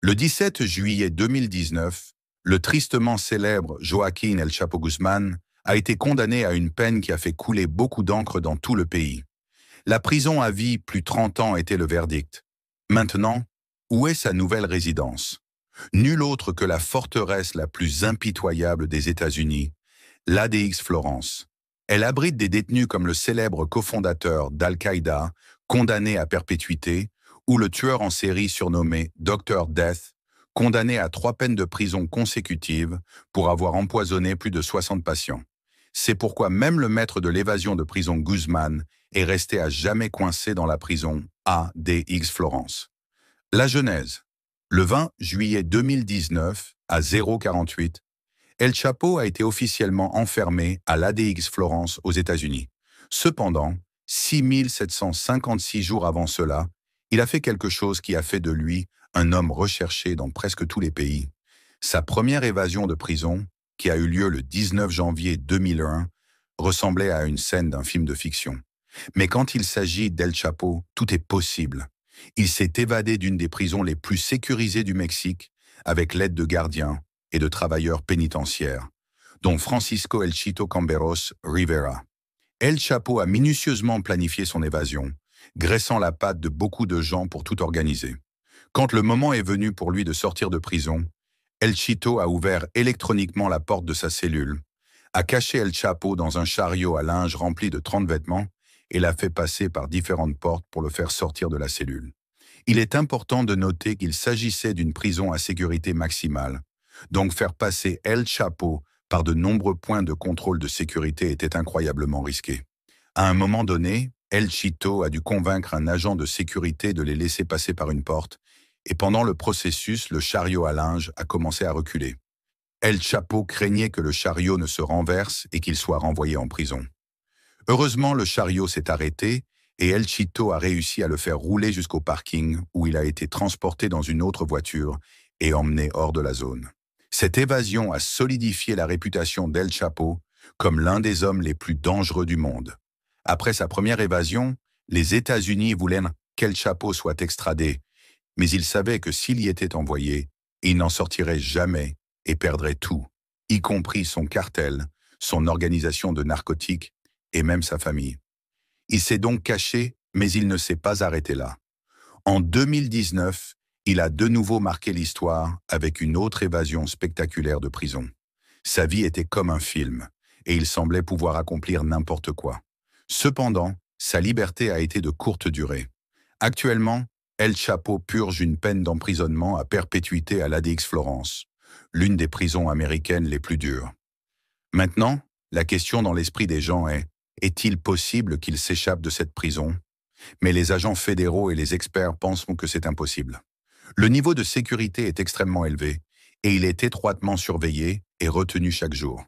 Le 17 juillet 2019, le tristement célèbre Joaquín El Chapo Guzmán a été condamné à une peine qui a fait couler beaucoup d'encre dans tout le pays. La prison à vie plus 30 ans était le verdict. Maintenant, où est sa nouvelle résidence? Nulle autre que la forteresse la plus impitoyable des États-Unis, l'ADX Florence. Elle abrite des détenus comme le célèbre cofondateur d'Al-Qaïda, condamné à perpétuité, ou le tueur en série surnommé Dr. Death, condamné à 3 peines de prison consécutives pour avoir empoisonné plus de 60 patients. C'est pourquoi même le maître de l'évasion de prison Guzmán est resté à jamais coincé dans la prison ADX Florence. La genèse. Le 20 juillet 2019, à 048, El Chapo a été officiellement enfermé à l'ADX Florence aux États-Unis. Cependant, 6756 jours avant cela, il a fait quelque chose qui a fait de lui un homme recherché dans presque tous les pays. Sa première évasion de prison, qui a eu lieu le 19 janvier 2001, ressemblait à une scène d'un film de fiction. Mais quand il s'agit d'El Chapo, tout est possible. Il s'est évadé d'une des prisons les plus sécurisées du Mexique avec l'aide de gardiens et de travailleurs pénitentiaires, dont Francisco El Chito Camberos Rivera. El Chapo a minutieusement planifié son évasion, graissant la patte de beaucoup de gens pour tout organiser. Quand le moment est venu pour lui de sortir de prison, El Chito a ouvert électroniquement la porte de sa cellule, a caché El Chapo dans un chariot à linge rempli de 30 vêtements et l'a fait passer par différentes portes pour le faire sortir de la cellule. Il est important de noter qu'il s'agissait d'une prison à sécurité maximale, donc faire passer El Chapo par de nombreux points de contrôle de sécurité était incroyablement risqué. À un moment donné, El Chito a dû convaincre un agent de sécurité de les laisser passer par une porte, et pendant le processus, le chariot à linge a commencé à reculer. El Chapo craignait que le chariot ne se renverse et qu'il soit renvoyé en prison. Heureusement, le chariot s'est arrêté et El Chito a réussi à le faire rouler jusqu'au parking où il a été transporté dans une autre voiture et emmené hors de la zone. Cette évasion a solidifié la réputation d'El Chapo comme l'un des hommes les plus dangereux du monde. Après sa première évasion, les États-Unis voulaient qu'El Chapo soit extradé, mais ils savaient que s'il y était envoyé, il n'en sortirait jamais et perdrait tout, y compris son cartel, son organisation de narcotiques et même sa famille. Il s'est donc caché, mais il ne s'est pas arrêté là. En 2019, il a de nouveau marqué l'histoire avec une autre évasion spectaculaire de prison. Sa vie était comme un film, et il semblait pouvoir accomplir n'importe quoi. Cependant, sa liberté a été de courte durée. Actuellement, El Chapo purge une peine d'emprisonnement à perpétuité à l'ADX Florence, l'une des prisons américaines les plus dures. Maintenant, la question dans l'esprit des gens est-il possible qu'il s'échappe de cette prison? Mais les agents fédéraux et les experts pensent que c'est impossible. Le niveau de sécurité est extrêmement élevé et il est étroitement surveillé et retenu chaque jour.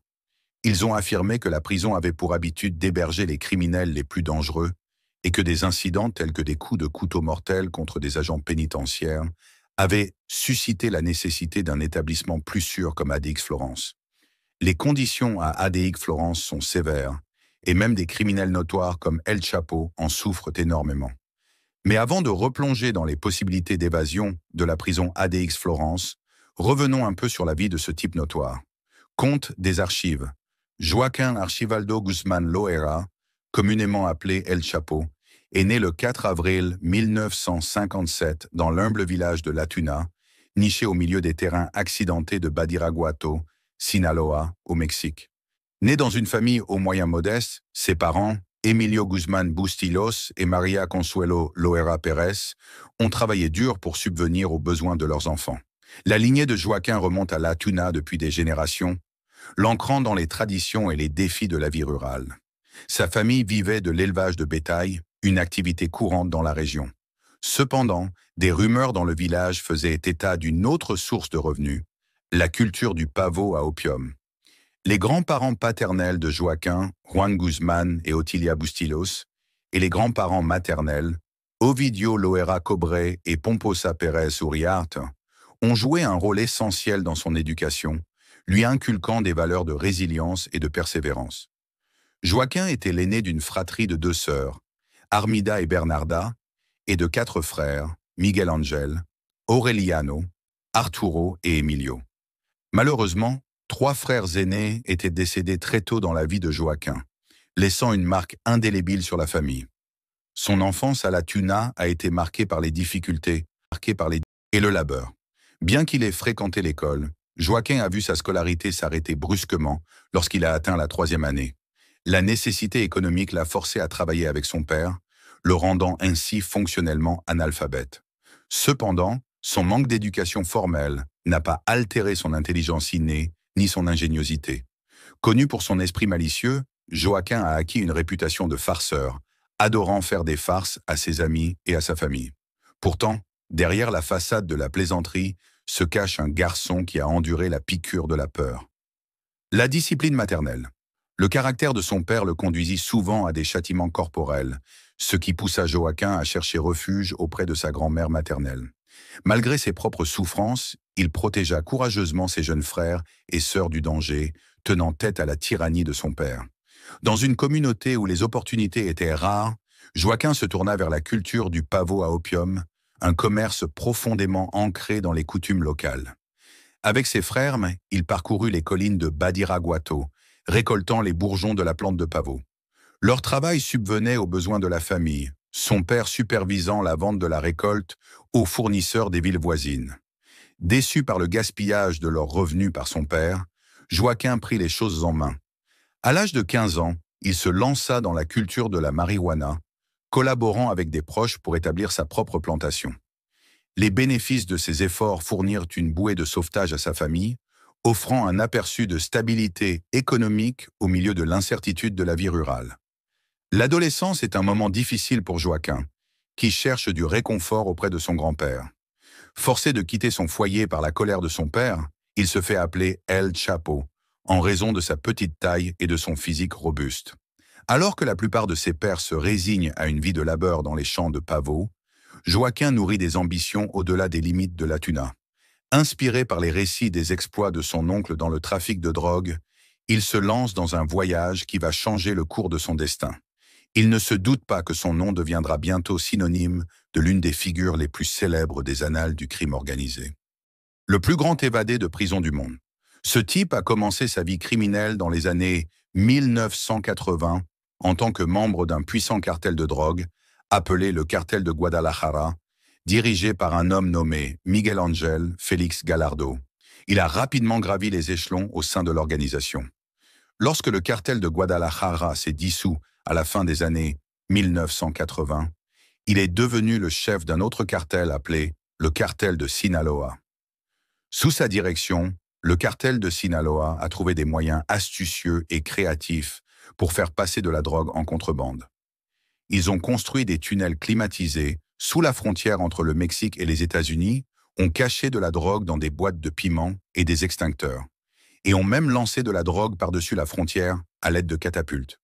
Ils ont affirmé que la prison avait pour habitude d'héberger les criminels les plus dangereux et que des incidents tels que des coups de couteau mortels contre des agents pénitentiaires avaient suscité la nécessité d'un établissement plus sûr comme ADX Florence. Les conditions à ADX Florence sont sévères et même des criminels notoires comme El Chapo en souffrent énormément. Mais avant de replonger dans les possibilités d'évasion de la prison ADX Florence, revenons un peu sur la vie de ce type notoire. Compte des archives. Joaquín Archibaldo Guzmán Loera, communément appelé El Chapo, est né le 4 avril 1957 dans l'humble village de La Tuna, niché au milieu des terrains accidentés de Badiraguato, Sinaloa, au Mexique. Né dans une famille aux moyens modestes, ses parents, Emilio Guzmán Bustillos et María Consuelo Loera Pérez, ont travaillé dur pour subvenir aux besoins de leurs enfants. La lignée de Joaquín remonte à La Tuna depuis des générations, l'ancrant dans les traditions et les défis de la vie rurale. Sa famille vivait de l'élevage de bétail, une activité courante dans la région. Cependant, des rumeurs dans le village faisaient état d'une autre source de revenus, la culture du pavot à opium. Les grands-parents paternels de Joaquín, Juan Guzmán et Otilia Bustillos, et les grands-parents maternels, Ovidio Loera Cobre et Pomposa Pérez Uriarte, ont joué un rôle essentiel dans son éducation, lui inculquant des valeurs de résilience et de persévérance. Joaquín était l'aîné d'une fratrie de 2 sœurs, Armida et Bernarda, et de 4 frères, Miguel Ángel, Aureliano, Arturo et Emilio. Malheureusement, 3 frères aînés étaient décédés très tôt dans la vie de Joaquin, laissant une marque indélébile sur la famille. Son enfance à la Tuna a été marquée par les difficultés, et le labeur. Bien qu'il ait fréquenté l'école, Joaquin a vu sa scolarité s'arrêter brusquement lorsqu'il a atteint la 3e année. La nécessité économique l'a forcé à travailler avec son père, le rendant ainsi fonctionnellement analphabète. Cependant, son manque d'éducation formelle n'a pas altéré son intelligence innée ni son ingéniosité. Connu pour son esprit malicieux, Joaquin a acquis une réputation de farceur, adorant faire des farces à ses amis et à sa famille. Pourtant, derrière la façade de la plaisanterie se cache un garçon qui a enduré la piqûre de la peur. La discipline maternelle. Le caractère de son père le conduisit souvent à des châtiments corporels, ce qui poussa Joaquin à chercher refuge auprès de sa grand-mère maternelle. Malgré ses propres souffrances, il protégea courageusement ses jeunes frères et sœurs du danger, tenant tête à la tyrannie de son père. Dans une communauté où les opportunités étaient rares, Joaquin se tourna vers la culture du pavot à opium, un commerce profondément ancré dans les coutumes locales. Avec ses frères, il parcourut les collines de Badiraguato, récoltant les bourgeons de la plante de pavot. Leur travail subvenait aux besoins de la famille, son père supervisant la vente de la récolte aux fournisseurs des villes voisines. Déçu par le gaspillage de leurs revenus par son père, Joaquin prit les choses en main. À l'âge de 15 ans, il se lança dans la culture de la marijuana, collaborant avec des proches pour établir sa propre plantation. Les bénéfices de ses efforts fournirent une bouée de sauvetage à sa famille, offrant un aperçu de stabilité économique au milieu de l'incertitude de la vie rurale. L'adolescence est un moment difficile pour Joaquin, qui cherche du réconfort auprès de son grand-père. Forcé de quitter son foyer par la colère de son père, il se fait appeler El Chapo, en raison de sa petite taille et de son physique robuste. Alors que la plupart de ses pairs se résignent à une vie de labeur dans les champs de pavot, Joaquin nourrit des ambitions au-delà des limites de la Tuna. Inspiré par les récits des exploits de son oncle dans le trafic de drogue, il se lance dans un voyage qui va changer le cours de son destin. Il ne se doute pas que son nom deviendra bientôt synonyme de l'une des figures les plus célèbres des annales du crime organisé. Le plus grand évadé de prison du monde. Ce type a commencé sa vie criminelle dans les années 1980 en tant que membre d'un puissant cartel de drogue, appelé le cartel de Guadalajara, dirigé par un homme nommé Miguel Ángel Félix Gallardo. Il a rapidement gravi les échelons au sein de l'organisation. Lorsque le cartel de Guadalajara s'est dissous à la fin des années 1980, il est devenu le chef d'un autre cartel appelé le cartel de Sinaloa. Sous sa direction, le cartel de Sinaloa a trouvé des moyens astucieux et créatifs pour faire passer de la drogue en contrebande. Ils ont construit des tunnels climatisés sous la frontière entre le Mexique et les États-Unis, ont caché de la drogue dans des boîtes de piments et des extincteurs, et ont même lancé de la drogue par-dessus la frontière à l'aide de catapultes.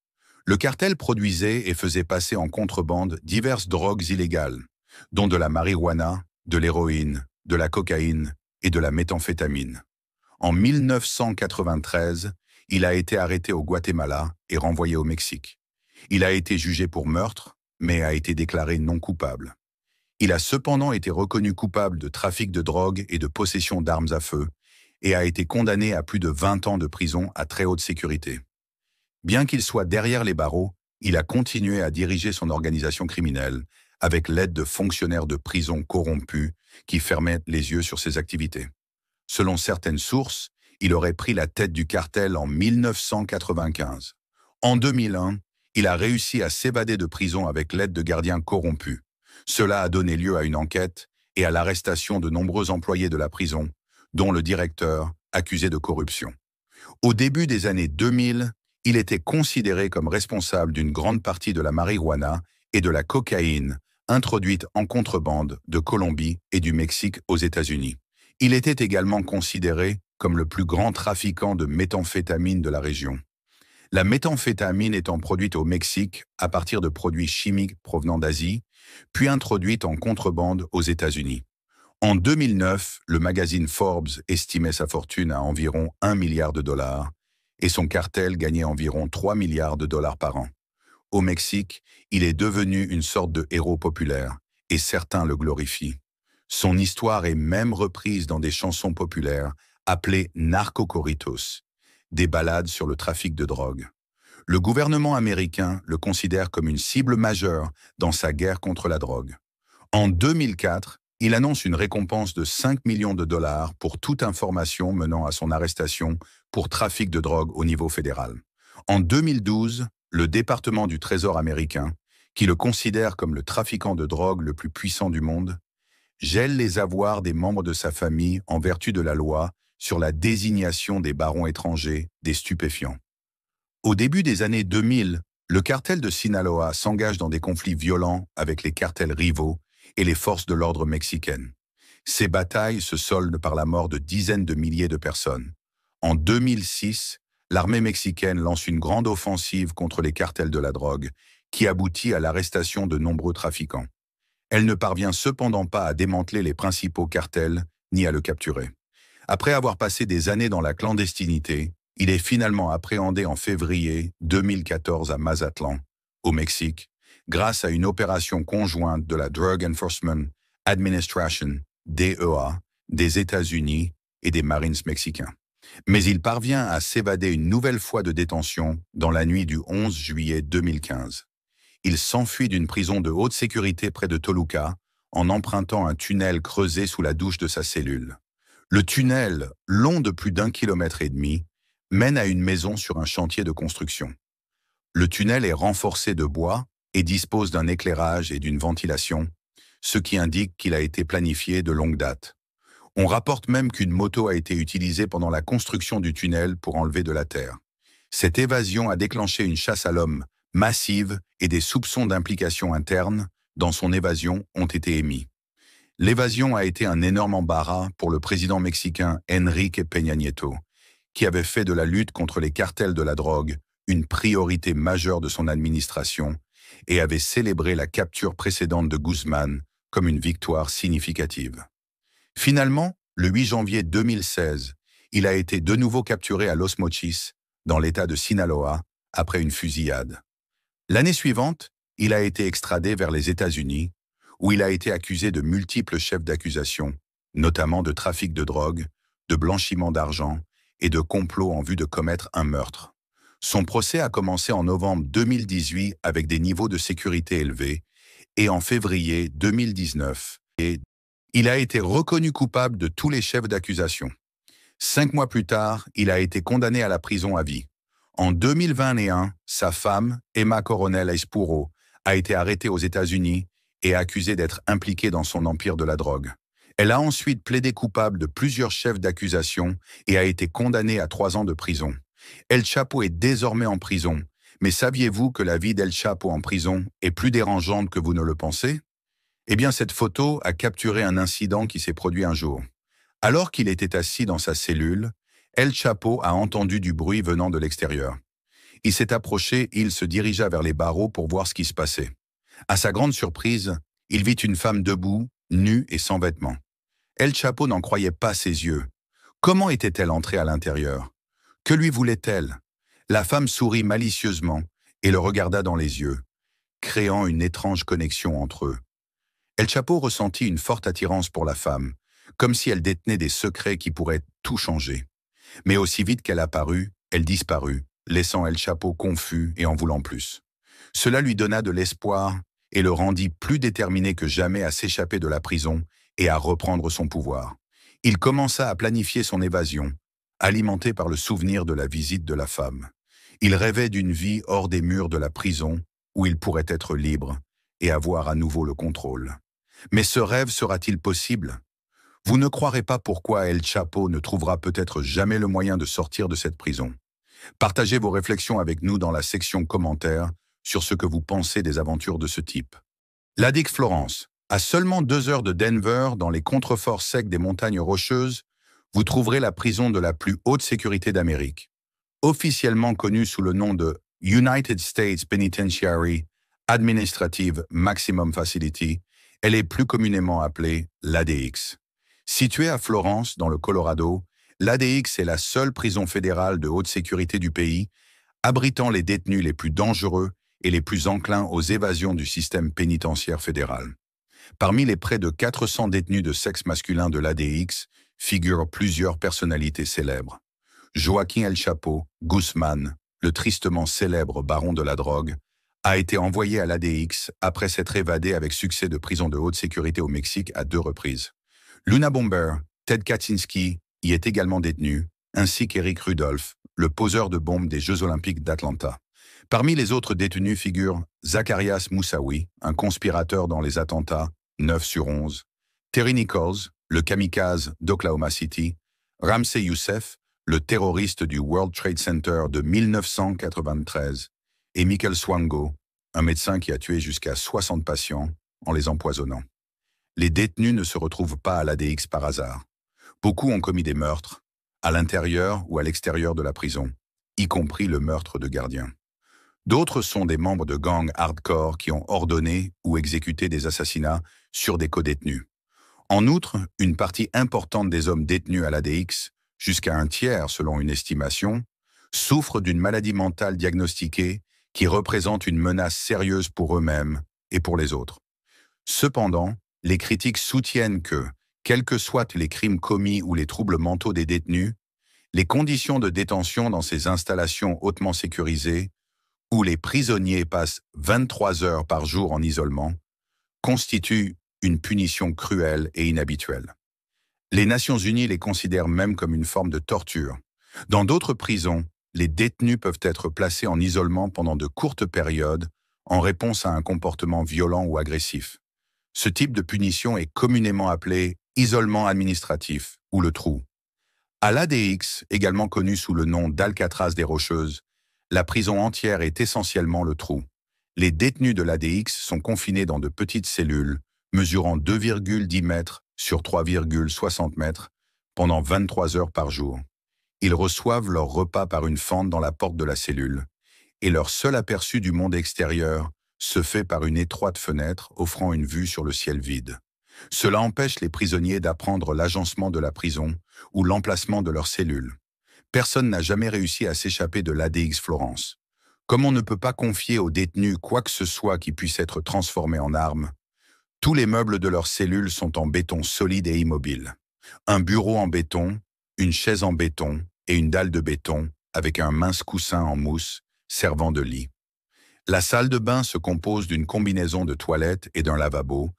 Le cartel produisait et faisait passer en contrebande diverses drogues illégales, dont de la marijuana, de l'héroïne, de la cocaïne et de la méthamphétamine. En 1993, il a été arrêté au Guatemala et renvoyé au Mexique. Il a été jugé pour meurtre, mais a été déclaré non coupable. Il a cependant été reconnu coupable de trafic de drogue et de possession d'armes à feu et a été condamné à plus de 20 ans de prison à très haute sécurité. Bien qu'il soit derrière les barreaux, il a continué à diriger son organisation criminelle avec l'aide de fonctionnaires de prison corrompus qui fermaient les yeux sur ses activités. Selon certaines sources, il aurait pris la tête du cartel en 1995. En 2001, il a réussi à s'évader de prison avec l'aide de gardiens corrompus. Cela a donné lieu à une enquête et à l'arrestation de nombreux employés de la prison, dont le directeur, accusé de corruption. Au début des années 2000, il était considéré comme responsable d'une grande partie de la marijuana et de la cocaïne introduite en contrebande de Colombie et du Mexique aux États-Unis. Il était également considéré comme le plus grand trafiquant de méthamphétamine de la région. La méthamphétamine étant produite au Mexique à partir de produits chimiques provenant d'Asie, puis introduite en contrebande aux États-Unis. En 2009, le magazine Forbes estimait sa fortune à environ 1 milliard de dollars et son cartel gagnait environ 3 milliards de dollars par an. Au Mexique, il est devenu une sorte de héros populaire et certains le glorifient. Son histoire est même reprise dans des chansons populaires appelées narcocorridos, des ballades sur le trafic de drogue. Le gouvernement américain le considère comme une cible majeure dans sa guerre contre la drogue. En 2004, il annonce une récompense de 5 millions de dollars pour toute information menant à son arrestation pour trafic de drogue au niveau fédéral. En 2012, le département du Trésor américain, qui le considère comme le trafiquant de drogue le plus puissant du monde, gèle les avoirs des membres de sa famille en vertu de la loi sur la désignation des barons étrangers des stupéfiants. Au début des années 2000, le cartel de Sinaloa s'engage dans des conflits violents avec les cartels rivaux et les forces de l'ordre mexicaines. Ces batailles se soldent par la mort de dizaines de milliers de personnes. En 2006, l'armée mexicaine lance une grande offensive contre les cartels de la drogue, qui aboutit à l'arrestation de nombreux trafiquants. Elle ne parvient cependant pas à démanteler les principaux cartels, ni à le capturer. Après avoir passé des années dans la clandestinité, il est finalement appréhendé en février 2014 à Mazatlan, au Mexique, grâce à une opération conjointe de la Drug Enforcement Administration, DEA, des États-Unis et des Marines mexicains. Mais il parvient à s'évader une nouvelle fois de détention dans la nuit du 11 juillet 2015. Il s'enfuit d'une prison de haute sécurité près de Toluca en empruntant un tunnel creusé sous la douche de sa cellule. Le tunnel, long de plus d'1,5 kilomètre, mène à une maison sur un chantier de construction. Le tunnel est renforcé de bois et dispose d'un éclairage et d'une ventilation, ce qui indique qu'il a été planifié de longue date. On rapporte même qu'une moto a été utilisée pendant la construction du tunnel pour enlever de la terre. Cette évasion a déclenché une chasse à l'homme massive et des soupçons d'implication interne dans son évasion ont été émis. L'évasion a été un énorme embarras pour le président mexicain Enrique Peña Nieto, qui avait fait de la lutte contre les cartels de la drogue une priorité majeure de son administration et avait célébré la capture précédente de Guzman comme une victoire significative. Finalement, le 8 janvier 2016, il a été de nouveau capturé à Los Mochis, dans l'état de Sinaloa, après une fusillade. L'année suivante, il a été extradé vers les États-Unis, où il a été accusé de multiples chefs d'accusation, notamment de trafic de drogue, de blanchiment d'argent et de complot en vue de commettre un meurtre. Son procès a commencé en novembre 2018 avec des niveaux de sécurité élevés et en février 2019, il a été reconnu coupable de tous les chefs d'accusation. 5 mois plus tard, il a été condamné à la prison à vie. En 2021, sa femme, Emma Coronel Aispuro, a été arrêtée aux États-Unis et accusée d'être impliquée dans son empire de la drogue. Elle a ensuite plaidé coupable de plusieurs chefs d'accusation et a été condamnée à 3 ans de prison. El Chapo est désormais en prison, mais saviez-vous que la vie d'El Chapo en prison est plus dérangeante que vous ne le pensez? Eh bien, cette photo a capturé un incident qui s'est produit un jour. Alors qu'il était assis dans sa cellule, El Chapo a entendu du bruit venant de l'extérieur. Il s'est approché et il se dirigea vers les barreaux pour voir ce qui se passait. À sa grande surprise, il vit une femme debout, nue et sans vêtements. El Chapo n'en croyait pas ses yeux. Comment était-elle entrée à l'intérieur? Que lui voulait-elle? La femme sourit malicieusement et le regarda dans les yeux, créant une étrange connexion entre eux. El Chapo ressentit une forte attirance pour la femme, comme si elle détenait des secrets qui pourraient tout changer. Mais aussi vite qu'elle apparut, elle disparut, laissant El Chapo confus et en voulant plus. Cela lui donna de l'espoir et le rendit plus déterminé que jamais à s'échapper de la prison et à reprendre son pouvoir. Il commença à planifier son évasion, alimenté par le souvenir de la visite de la femme. Il rêvait d'une vie hors des murs de la prison, où il pourrait être libre et avoir à nouveau le contrôle. Mais ce rêve sera-t-il possible? Vous ne croirez pas pourquoi El Chapo ne trouvera peut-être jamais le moyen de sortir de cette prison. Partagez vos réflexions avec nous dans la section commentaires sur ce que vous pensez des aventures de ce type. L'Adic Florence. À seulement 2 heures de Denver, dans les contreforts secs des montagnes rocheuses, vous trouverez la prison de la plus haute sécurité d'Amérique. Officiellement connue sous le nom de United States Penitentiary Administrative Maximum Facility, elle est plus communément appelée l'ADX. Située à Florence, dans le Colorado, l'ADX est la seule prison fédérale de haute sécurité du pays, abritant les détenus les plus dangereux et les plus enclins aux évasions du système pénitentiaire fédéral. Parmi les près de 400 détenus de sexe masculin de l'ADX figurent plusieurs personnalités célèbres. Joaquín El Chapo Guzmán, le tristement célèbre baron de la drogue, a été envoyé à l'ADX après s'être évadé avec succès de prison de haute sécurité au Mexique à 2 reprises. Luna Bomber, Ted Kaczynski, y est également détenu, ainsi qu'Eric Rudolph, le poseur de bombes des Jeux Olympiques d'Atlanta. Parmi les autres détenus figurent Zacharias Moussaoui, un conspirateur dans les attentats, 9 sur 11, Terry Nichols, le kamikaze d'Oklahoma City, Ramsey Youssef, le terroriste du World Trade Center de 1993, et Michael Swango, un médecin qui a tué jusqu'à 60 patients en les empoisonnant. Les détenus ne se retrouvent pas à l'ADX par hasard. Beaucoup ont commis des meurtres, à l'intérieur ou à l'extérieur de la prison, y compris le meurtre de gardiens. D'autres sont des membres de gangs hardcore qui ont ordonné ou exécuté des assassinats sur des codétenus. En outre, une partie importante des hommes détenus à l'ADX, jusqu'à un tiers selon une estimation, souffrent d'une maladie mentale diagnostiquée qui représente une menace sérieuse pour eux-mêmes et pour les autres. Cependant, les critiques soutiennent que, quels que soient les crimes commis ou les troubles mentaux des détenus, les conditions de détention dans ces installations hautement sécurisées, où les prisonniers passent 23 heures par jour en isolement, constituent une punition cruelle et inhabituelle. Les Nations Unies les considèrent même comme une forme de torture. Dans d'autres prisons, les détenus peuvent être placés en isolement pendant de courtes périodes en réponse à un comportement violent ou agressif. Ce type de punition est communément appelé isolement administratif ou le trou. À l'ADX, également connu sous le nom d'Alcatraz des Rocheuses, la prison entière est essentiellement le trou. Les détenus de l'ADX sont confinés dans de petites cellules mesurant 2,10 mètres sur 3,60 mètres pendant 23 heures par jour. Ils reçoivent leur repas par une fente dans la porte de la cellule, et leur seul aperçu du monde extérieur se fait par une étroite fenêtre offrant une vue sur le ciel vide. Cela empêche les prisonniers d'apprendre l'agencement de la prison ou l'emplacement de leurs cellules. Personne n'a jamais réussi à s'échapper de l'ADX Florence. Comme on ne peut pas confier aux détenus quoi que ce soit qui puisse être transformé en arme, tous les meubles de leurs cellules sont en béton solide et immobile. Un bureau en béton, une chaise en béton et une dalle de béton avec un mince coussin en mousse servant de lit. La salle de bain se compose d'une combinaison de toilettes et d'un lavabo,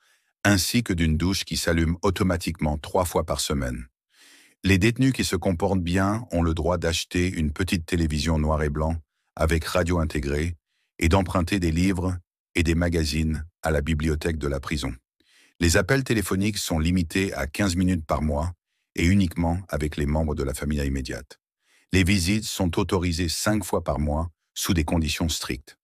ainsi que d'une douche qui s'allume automatiquement 3 fois par semaine. Les détenus qui se comportent bien ont le droit d'acheter une petite télévision noir et blanc avec radio intégrée et d'emprunter des livres et des magazines à la bibliothèque de la prison. Les appels téléphoniques sont limités à 15 minutes par mois et uniquement avec les membres de la famille immédiate. Les visites sont autorisées 5 fois par mois sous des conditions strictes.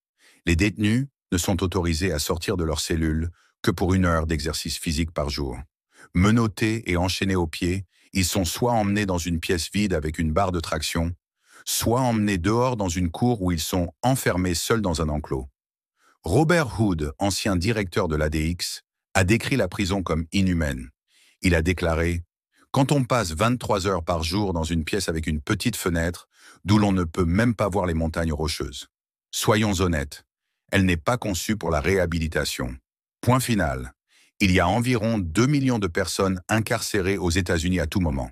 Les détenus ne sont autorisés à sortir de leur cellule que pour 1 heure d'exercice physique par jour. Menottés et enchaînés aux pieds, ils sont soit emmenés dans une pièce vide avec une barre de traction, soit emmenés dehors dans une cour où ils sont enfermés seuls dans un enclos. Robert Hood, ancien directeur de l'ADX, a décrit la prison comme inhumaine. Il a déclaré « Quand on passe 23 heures par jour dans une pièce avec une petite fenêtre, d'où l'on ne peut même pas voir les montagnes rocheuses. Soyons honnêtes, elle n'est pas conçue pour la réhabilitation. Point final. Il y a environ 2 millions de personnes incarcérées aux États-Unis à tout moment. »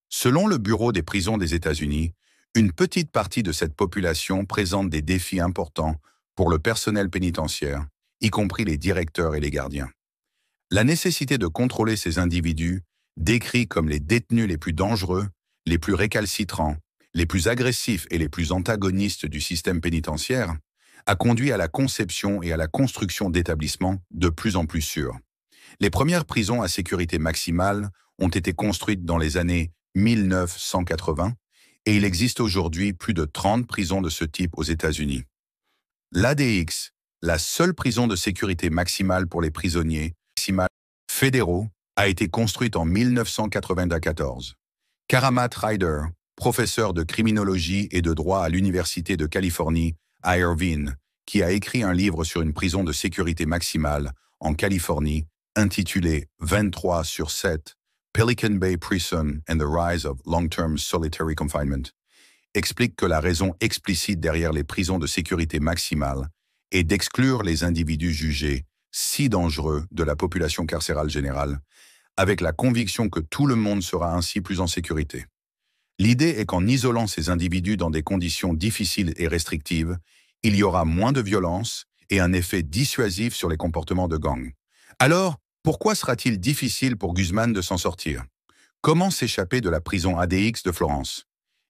Selon le Bureau des prisons des États-Unis, une petite partie de cette population présente des défis importants pour le personnel pénitentiaire, y compris les directeurs et les gardiens. La nécessité de contrôler ces individus, décrits comme les détenus les plus dangereux, les plus récalcitrants, les plus agressifs et les plus antagonistes du système pénitentiaire, a conduit à la conception et à la construction d'établissements de plus en plus sûrs. Les premières prisons à sécurité maximale ont été construites dans les années 1980 et il existe aujourd'hui plus de 30 prisons de ce type aux États-Unis. L'ADX, la seule prison de sécurité maximale pour les prisonniers fédéraux, a été construite en 1994. Karamat Ryder, professeur de criminologie et de droit à l'Université de Californie à Irvine, qui a écrit un livre sur une prison de sécurité maximale en Californie, intitulé 23/7, Pelican Bay Prison and the Rise of Long-Term Solitary Confinement, explique que la raison explicite derrière les prisons de sécurité maximale est d'exclure les individus jugés si dangereux de la population carcérale générale, avec la conviction que tout le monde sera ainsi plus en sécurité. L'idée est qu'en isolant ces individus dans des conditions difficiles et restrictives, il y aura moins de violence et un effet dissuasif sur les comportements de gang. Alors, pourquoi sera-t-il difficile pour Guzman de s'en sortir? Comment s'échapper de la prison ADX de Florence?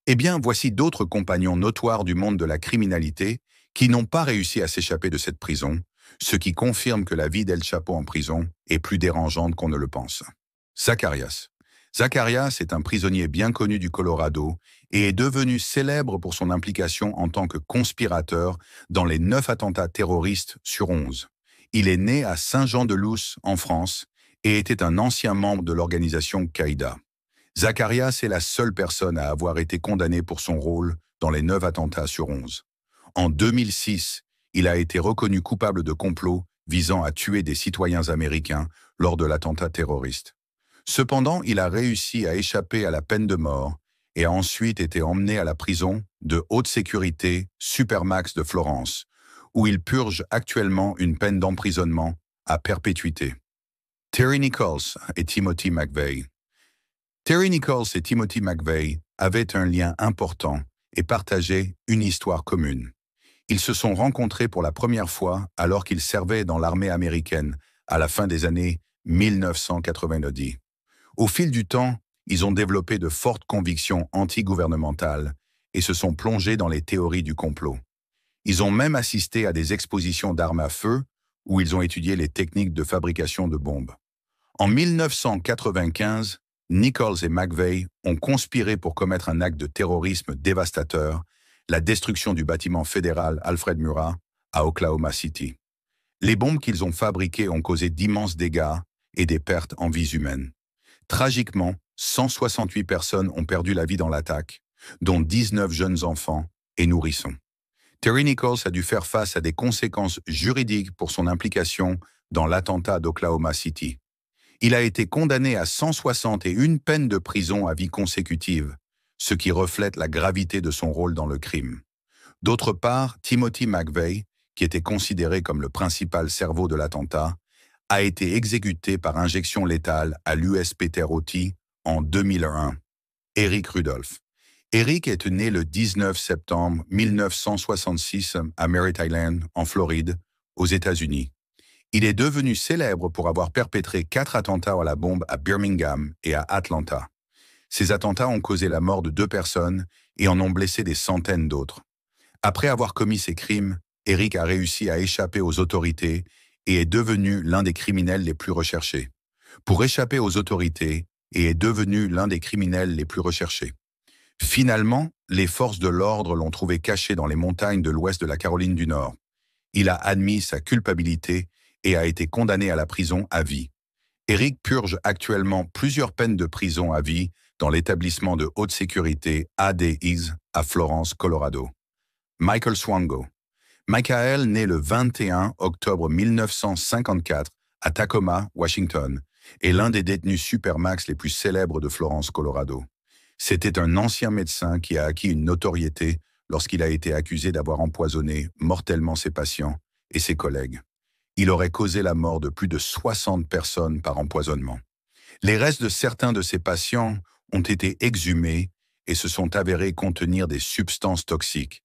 Eh bien, voici d'autres compagnons notoires du monde de la criminalité qui n'ont pas réussi à s'échapper de cette prison, ce qui confirme que la vie d'El Chapo en prison est plus dérangeante qu'on ne le pense. Zacharias. Zacharias est un prisonnier bien connu du Colorado et est devenu célèbre pour son implication en tant que conspirateur dans les 9 attentats terroristes sur 11. Il est né à Saint-Jean-de-Luz, en France, et était un ancien membre de l'organisation Qaïda. Zacharias est la seule personne à avoir été condamnée pour son rôle dans les 9 attentats sur 11. En 2006, il a été reconnu coupable de complot visant à tuer des citoyens américains lors de l'attentat terroriste. Cependant, il a réussi à échapper à la peine de mort et a ensuite été emmené à la prison de haute sécurité Supermax de Florence, où il purge actuellement une peine d'emprisonnement à perpétuité. Terry Nichols et Timothy McVeigh. Terry Nichols et Timothy McVeigh avaient un lien important et partageaient une histoire commune. Ils se sont rencontrés pour la première fois alors qu'ils servaient dans l'armée américaine à la fin des années 1990. Au fil du temps, ils ont développé de fortes convictions anti-gouvernementales et se sont plongés dans les théories du complot. Ils ont même assisté à des expositions d'armes à feu où ils ont étudié les techniques de fabrication de bombes. En 1995, Nichols et McVeigh ont conspiré pour commettre un acte de terrorisme dévastateur, la destruction du bâtiment fédéral Alfred Murrah à Oklahoma City. Les bombes qu'ils ont fabriquées ont causé d'immenses dégâts et des pertes en vies humaines. Tragiquement, 168 personnes ont perdu la vie dans l'attaque, dont 19 jeunes enfants et nourrissons. Terry Nichols a dû faire face à des conséquences juridiques pour son implication dans l'attentat d'Oklahoma City. Il a été condamné à 161 peines de prison à vie consécutive, ce qui reflète la gravité de son rôle dans le crime. D'autre part, Timothy McVeigh, qui était considéré comme le principal cerveau de l'attentat, a été exécuté par injection létale à l'US Peter-Roti en 2001. Eric Rudolph. Eric est né le 19 septembre 1966 à Merritt Island, en Floride, aux États-Unis. Il est devenu célèbre pour avoir perpétré 4 attentats à la bombe à Birmingham et à Atlanta. Ces attentats ont causé la mort de 2 personnes et en ont blessé des centaines d'autres. Après avoir commis ces crimes, Eric a réussi à échapper aux autorités et est devenu l'un des criminels les plus recherchés. Pour échapper aux autorités, et est devenu l'un des criminels les plus recherchés. Finalement, les forces de l'ordre l'ont trouvé caché dans les montagnes de l'ouest de la Caroline du Nord. Il a admis sa culpabilité et a été condamné à la prison à vie. Eric purge actuellement plusieurs peines de prison à vie dans l'établissement de haute sécurité ADX à Florence, Colorado. Michael Swango. Michael naît le 21 octobre 1954 à Tacoma, Washington, est l'un des détenus Supermax les plus célèbres de Florence, Colorado. C'était un ancien médecin qui a acquis une notoriété lorsqu'il a été accusé d'avoir empoisonné mortellement ses patients et ses collègues. Il aurait causé la mort de plus de 60 personnes par empoisonnement. Les restes de certains de ses patients ont été exhumés et se sont avérés contenir des substances toxiques.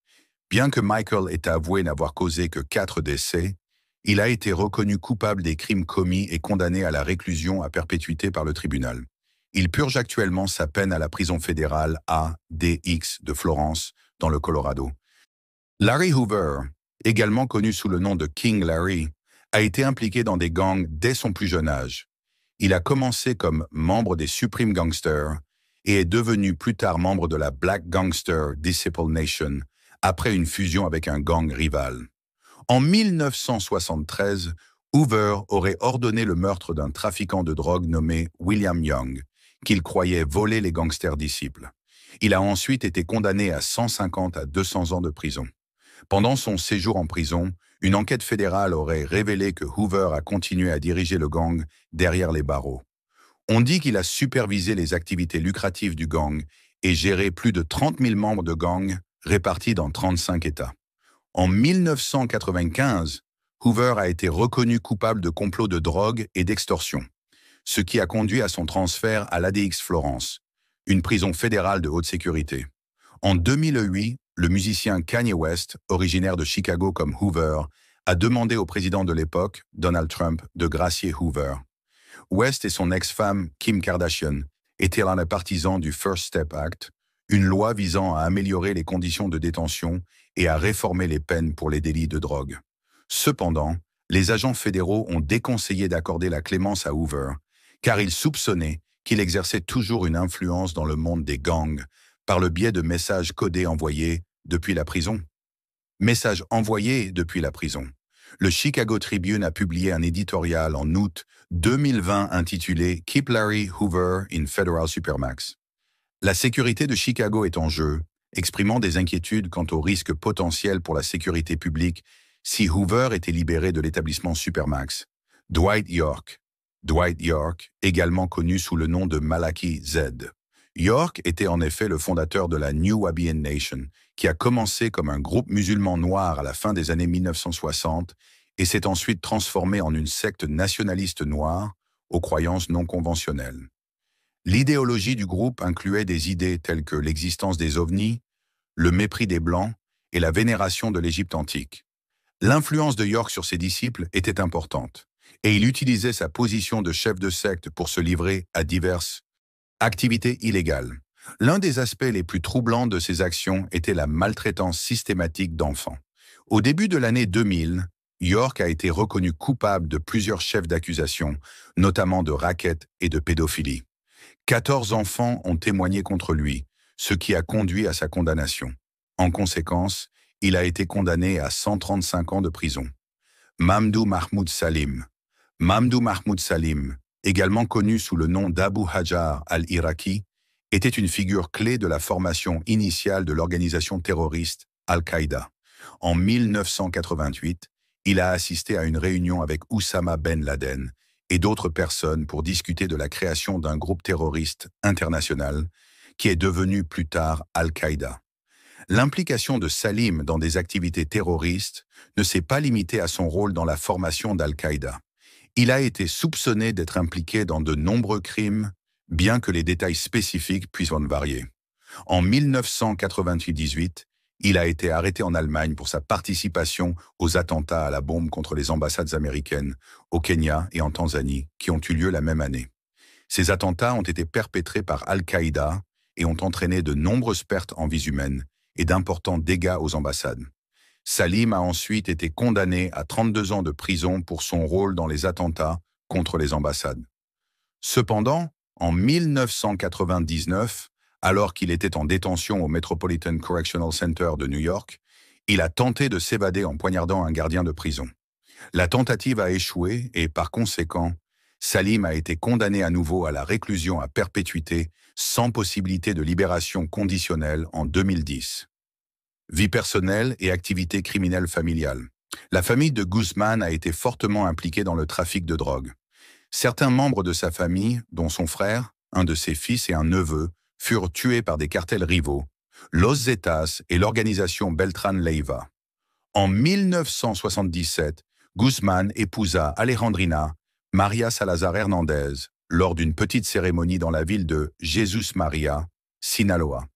Bien que Michael ait avoué n'avoir causé que 4 décès, il a été reconnu coupable des crimes commis et condamné à la réclusion à perpétuité par le tribunal. Il purge actuellement sa peine à la prison fédérale ADX de Florence, dans le Colorado. Larry Hoover, également connu sous le nom de King Larry, a été impliqué dans des gangs dès son plus jeune âge. Il a commencé comme membre des Supreme Gangsters et est devenu plus tard membre de la Black Gangster Disciple Nation, après une fusion avec un gang rival. En 1973, Hoover aurait ordonné le meurtre d'un trafiquant de drogue nommé William Young, qu'il croyait voler les gangsters disciples. Il a ensuite été condamné à 150 à 200 ans de prison. Pendant son séjour en prison, une enquête fédérale aurait révélé que Hoover a continué à diriger le gang derrière les barreaux. On dit qu'il a supervisé les activités lucratives du gang et géré plus de 30 000 membres de gang répartis dans 35 États. En 1995, Hoover a été reconnu coupable de complot de drogue et d'extorsion, ce qui a conduit à son transfert à l'ADX Florence, une prison fédérale de haute sécurité. En 2008, le musicien Kanye West, originaire de Chicago comme Hoover, a demandé au président de l'époque, Donald Trump, de gracier Hoover. West et son ex-femme, Kim Kardashian, étaient l'un des partisans du First Step Act, une loi visant à améliorer les conditions de détention et à réformer les peines pour les délits de drogue. Cependant, les agents fédéraux ont déconseillé d'accorder la clémence à Hoover, car ils soupçonnaient qu'il exerçait toujours une influence dans le monde des gangs par le biais de messages codés envoyés depuis la prison. Messages envoyés depuis la prison. Le Chicago Tribune a publié un éditorial en août 2020 intitulé « Keep Larry Hoover in Federal Supermax ». La sécurité de Chicago est en jeu, exprimant des inquiétudes quant aux risques potentiels pour la sécurité publique si Hoover était libéré de l'établissement Supermax. Dwight York, également connu sous le nom de Malachi Z. York était en effet le fondateur de la New Wabian Nation, qui a commencé comme un groupe musulman noir à la fin des années 1960 et s'est ensuite transformé en une secte nationaliste noire aux croyances non conventionnelles. L'idéologie du groupe incluait des idées telles que l'existence des ovnis, le mépris des Blancs et la vénération de l'Égypte antique. L'influence de York sur ses disciples était importante, et il utilisait sa position de chef de secte pour se livrer à diverses activités illégales. L'un des aspects les plus troublants de ces actions était la maltraitance systématique d'enfants. Au début de l'année 2000, York a été reconnu coupable de plusieurs chefs d'accusation, notamment de racket et de pédophilie. 14 enfants ont témoigné contre lui, ce qui a conduit à sa condamnation. En conséquence, il a été condamné à 135 ans de prison. Mamdouh Mahmoud Salim, également connu sous le nom d'Abu Hajar al-Iraqi, était une figure clé de la formation initiale de l'organisation terroriste Al-Qaïda. En 1988, il a assisté à une réunion avec Oussama Ben Laden et d'autres personnes pour discuter de la création d'un groupe terroriste international qui est devenu plus tard Al-Qaïda. L'implication de Salim dans des activités terroristes ne s'est pas limitée à son rôle dans la formation d'Al-Qaïda. Il a été soupçonné d'être impliqué dans de nombreux crimes, bien que les détails spécifiques puissent en varier. En 1998, il a été arrêté en Allemagne pour sa participation aux attentats à la bombe contre les ambassades américaines, au Kenya et en Tanzanie, qui ont eu lieu la même année. Ces attentats ont été perpétrés par Al-Qaïda et ont entraîné de nombreuses pertes en vies humaines et d'importants dégâts aux ambassades. Salim a ensuite été condamné à 32 ans de prison pour son rôle dans les attentats contre les ambassades. Cependant, en 1999, alors qu'il était en détention au Metropolitan Correctional Center de New York, il a tenté de s'évader en poignardant un gardien de prison. La tentative a échoué et, par conséquent, Salim a été condamné à nouveau à la réclusion à perpétuité sans possibilité de libération conditionnelle en 2010. Vie personnelle et activités criminelles familiales. La famille de Guzman a été fortement impliquée dans le trafic de drogue. Certains membres de sa famille, dont son frère, un de ses fils et un neveu, furent tués par des cartels rivaux, Los Zetas et l'organisation Beltran Leiva. En 1977, Guzman épousa Alejandrina Maria Salazar Hernandez lors d'une petite cérémonie dans la ville de Jesús María, Sinaloa.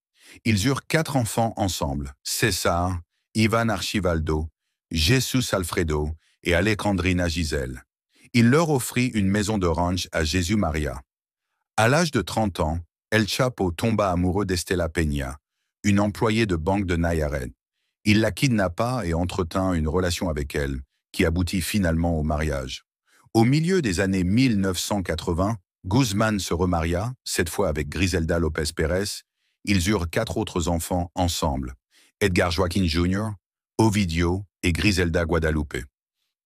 Ils eurent 4 enfants ensemble, César, Iván Archibaldo, Jesús Alfredo et Alejandrina Giselle. Il leur offrit une maison de ranch à Jesús María. À l'âge de 30 ans, El Chapo tomba amoureux d'Estela Peña, une employée de banque de Nayarit. Il la kidnappa et entretint une relation avec elle, qui aboutit finalement au mariage. Au milieu des années 1980, Guzman se remaria, cette fois avec Griselda López Pérez. Ils eurent 4 autres enfants ensemble, Edgar Joaquín Jr., Ovidio et Griselda Guadalupe.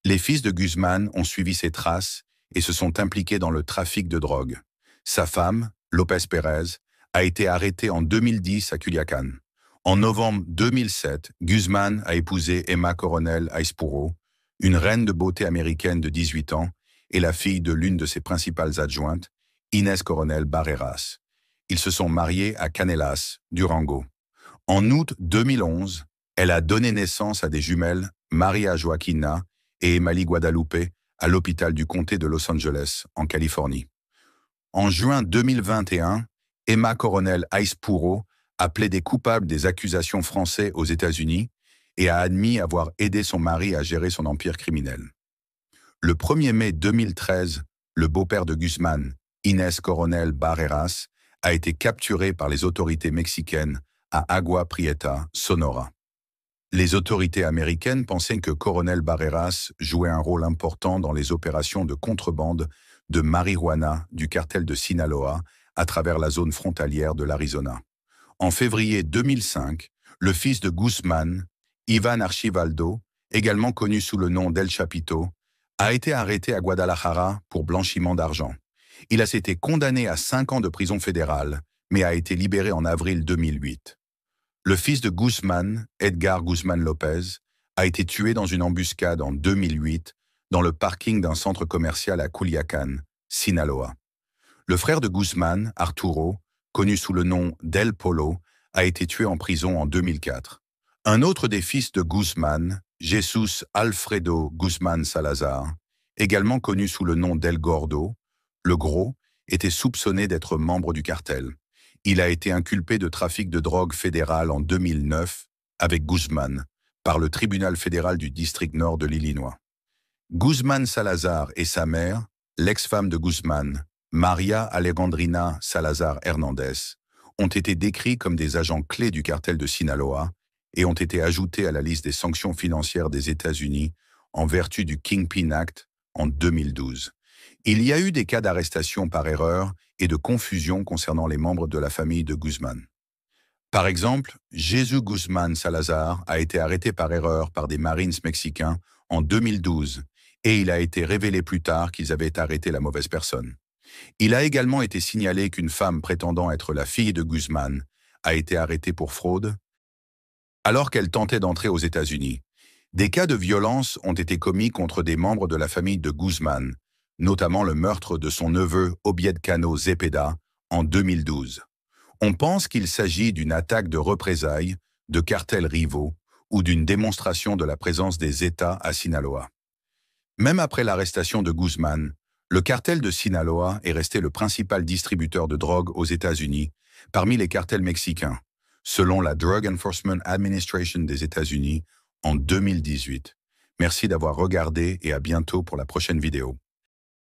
Les fils de Guzman ont suivi ses traces et se sont impliqués dans le trafic de drogue. Sa femme, López Pérez, a été arrêtée en 2010 à Culiacán. En novembre 2007, Guzman a épousé Emma Coronel Aispuro, une reine de beauté américaine de 18 ans et la fille de l'une de ses principales adjointes, Inés Coronel Barreras. Ils se sont mariés à Canelas, Durango. En août 2011, elle a donné naissance à des jumelles, Maria Joaquina et Emily Guadalupe à l'hôpital du comté de Los Angeles, en Californie. En juin 2021, Emma Coronel Aispuro a plaidé coupable des accusations françaises aux États-Unis et a admis avoir aidé son mari à gérer son empire criminel. Le 1er mai 2013, le beau-père de Guzman, Inés Coronel Barreras, a été capturé par les autorités mexicaines à Agua Prieta, Sonora. Les autorités américaines pensaient que Coronel Barreras jouait un rôle important dans les opérations de contrebande de marijuana du cartel de Sinaloa à travers la zone frontalière de l'Arizona. En février 2005, le fils de Guzman, Ivan Archivaldo, également connu sous le nom d'El Chapito, a été arrêté à Guadalajara pour blanchiment d'argent. Il a été condamné à 5 ans de prison fédérale, mais a été libéré en avril 2008. Le fils de Guzman, Edgar Guzman Lopez, a été tué dans une embuscade en 2008 dans le parking d'un centre commercial à Culiacán, Sinaloa. Le frère de Guzman, Arturo, connu sous le nom d'El Polo, a été tué en prison en 2004. Un autre des fils de Guzman, Jesus Alfredo Guzman Salazar, également connu sous le nom d'El Gordo, le Gros, était soupçonné d'être membre du cartel. Il a été inculpé de trafic de drogue fédéral en 2009 avec Guzman par le tribunal fédéral du district nord de l'Illinois. Guzman Salazar et sa mère, l'ex-femme de Guzman, Maria Alejandrina Salazar Hernandez, ont été décrits comme des agents clés du cartel de Sinaloa et ont été ajoutés à la liste des sanctions financières des États-Unis en vertu du Kingpin Act en 2012. Il y a eu des cas d'arrestation par erreur et de confusion concernant les membres de la famille de Guzman. Par exemple, Jesus Guzman Salazar a été arrêté par erreur par des Marines mexicains en 2012 et il a été révélé plus tard qu'ils avaient arrêté la mauvaise personne. Il a également été signalé qu'une femme prétendant être la fille de Guzman a été arrêtée pour fraude alors qu'elle tentait d'entrer aux États-Unis. Des cas de violence ont été commis contre des membres de la famille de Guzman, notamment le meurtre de son neveu Obied Cano Zepeda en 2012. On pense qu'il s'agit d'une attaque de représailles, de cartels rivaux ou d'une démonstration de la présence des États à Sinaloa. Même après l'arrestation de Guzman, le cartel de Sinaloa est resté le principal distributeur de drogue aux États-Unis, parmi les cartels mexicains, selon la Drug Enforcement Administration des États-Unis en 2018. Merci d'avoir regardé et à bientôt pour la prochaine vidéo.